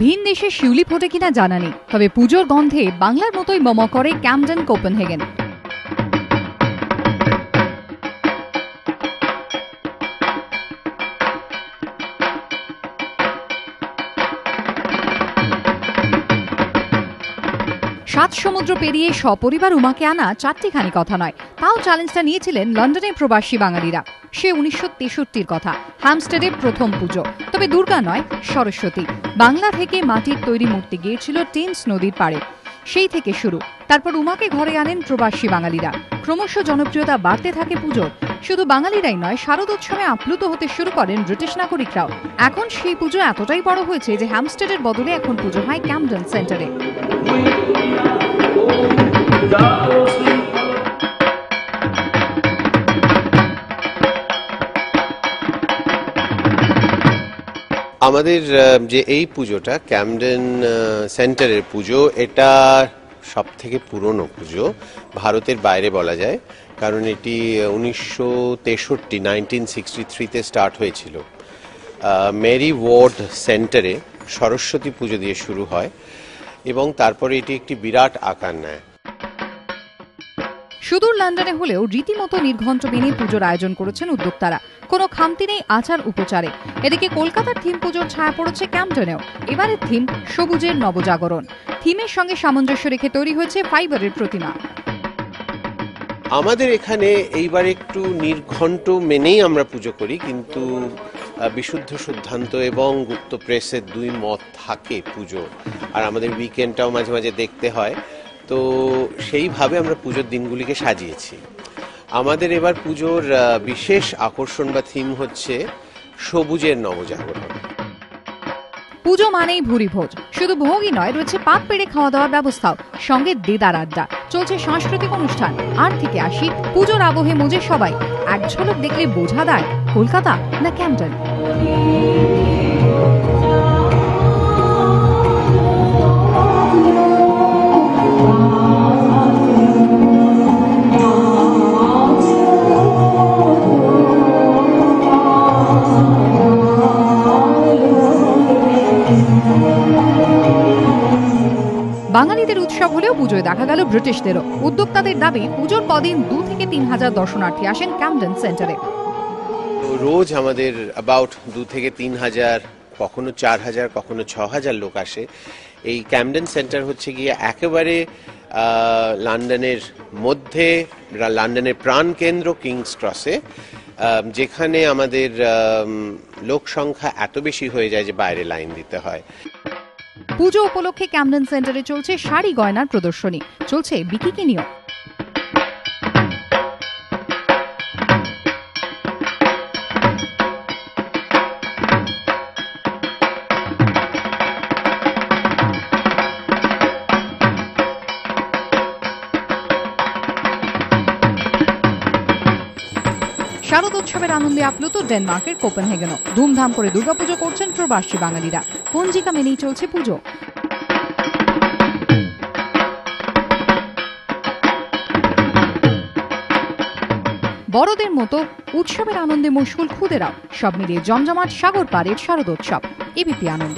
ভিন দেশে শিউলি ফোটে কিনা জানা নেই, তবে পুজোর গন্ধে বাংলার মতোই মম করে ক্যামডেন কোপেনহেগেন। সাত সমুদ্র পেরিয়ে সপরিবার উমাকে আনা চারটিখানি কথা নয়, তাও চ্যালেঞ্জটা নিয়েছিলেন লন্ডনের প্রবাসী বাঙালিরা। সে 1963-র কথা, হ্যামস্টেডে প্রথম পুজো। তবে দুর্গা নয়, সরস্বতী। বাংলা থেকে মাটির তৈরি মূর্তি গিয়েছিল টেমস নদীর পাড়ে, সেই থেকে শুরু। তারপর উমাকে ঘরে আনেন প্রবাসী বাঙালিরা। ক্রমশ জনপ্রিয়তা বাড়তে থাকে পুজোর। শুধু বাঙালিরাই নয়, শারদোৎসবে আপ্লুত হতে শুরু করেন ব্রিটিশ নাগরিকরাও। এখন সেই পুজো এতটাই বড় হয়েছে যে হ্যামস্টেডের বদলে এখন পুজো হয় ক্যামডেন সেন্টারে। আমাদের যে এই পুজোটা ক্যামডেন সেন্টারের পুজো, এটা সব থেকে পুরনো পুজো ভারতের বাইরে বলা যায়, কারণ এটি 1963-1963-তে স্টার্ট হয়েছিল। মেরি ওয়ার্ড সেন্টারে সরস্বতী পুজো দিয়ে শুরু হয় এবং তারপরে এটি একটি বিরাট আকার নেয়। সুদূর লন্ডনে হলেও রীতিমতো নির্ঘণ্ট মেনে পুজোর আয়োজন করেছেন উদ্যোক্তারা। কোনো খামতি নেই আচার উপচারে। এদিকে কলকাতার থিম পুজোর ছায়া পড়েছে ক্যামডেনেও। এবারের থিম সবুজের নবজাগরণ। থিমের সঙ্গে সামঞ্জস্য রেখে তৈরি হয়েছে ফাইবারের প্রতিমা। আমাদের এখানে এইবার একটু নির্ঘণ্ট মেনেই আমরা পুজো করি, কিন্তু বিশুদ্ধ সিদ্ধান্ত এবং গুপ্ত প্রেসের দুই মত থাকে পুজো, আর আমাদের উইকেন্ডটাও মাঝে মাঝে দেখতে হয়। তো সেইভাবে আমরা পুজোর দিনগুলিকে সাজিয়েছি। আমাদের এবার পুজোর বিশেষ আকর্ষণ বা থিম হচ্ছে সবুজের নবজাগরণ। পুজো মানেই ভুরি ভোজ। শুধু ভোগই নয়, রয়েছে পাত পেড়ে খাওয়া দাওয়ার ব্যবস্থাও, সঙ্গে দেদার আড্ডা। চলছে সাংস্কৃতিক অনুষ্ঠান। আর থেকে আসি পুজোর আবহে মজে সবাই। এক ঝলক দেখলে বোঝা দেয় কলকাতা না ক্যামডেন। বাঙালিদের উৎসব হলেও পুজোয় দেখা গেল ব্রিটিশদেরও। উদ্যোক্তাদের দাবি, পুজোর কদিন 2 থেকে 3,000 দর্শনার্থী আসেন ক্যামডেন সেন্টারে। রোজ আমাদের অ্যাবাউট 2 থেকে 3,000, কখনো 4,000, কখনো 6,000 লোক আসে। এই ক্যামডেন সেন্টার হচ্ছে গিয়ে একেবারে লন্ডনের মধ্যে, লন্ডনের প্রাণকেন্দ্র কিংস ক্রসে, যেখানে আমাদের লোক সংখ্যা এত বেশি হয়ে যায় যে বাইরে লাইন দিতে হয়। পুজো উপলক্ষে ক্যামডেন সেন্টারে চলছে শাড়ি গয়নার প্রদর্শনী, চলছে বিকিনিও। শারদোৎসবের আনন্দে আপ্লুত ডেনমার্কের কোপেনহেগেনও। ধুমধাম করে দুর্গাপুজো করছেন প্রবাসী বাঙালিরা। পঞ্জিকা মেনেই চলছে পুজো। বড়দের মতো উৎসবের আনন্দে মশগুল খুদেরাও। সব মিলিয়ে জমজমাট সাগর পাড়ের শারদোৎসব। এবিপি আনন্দ।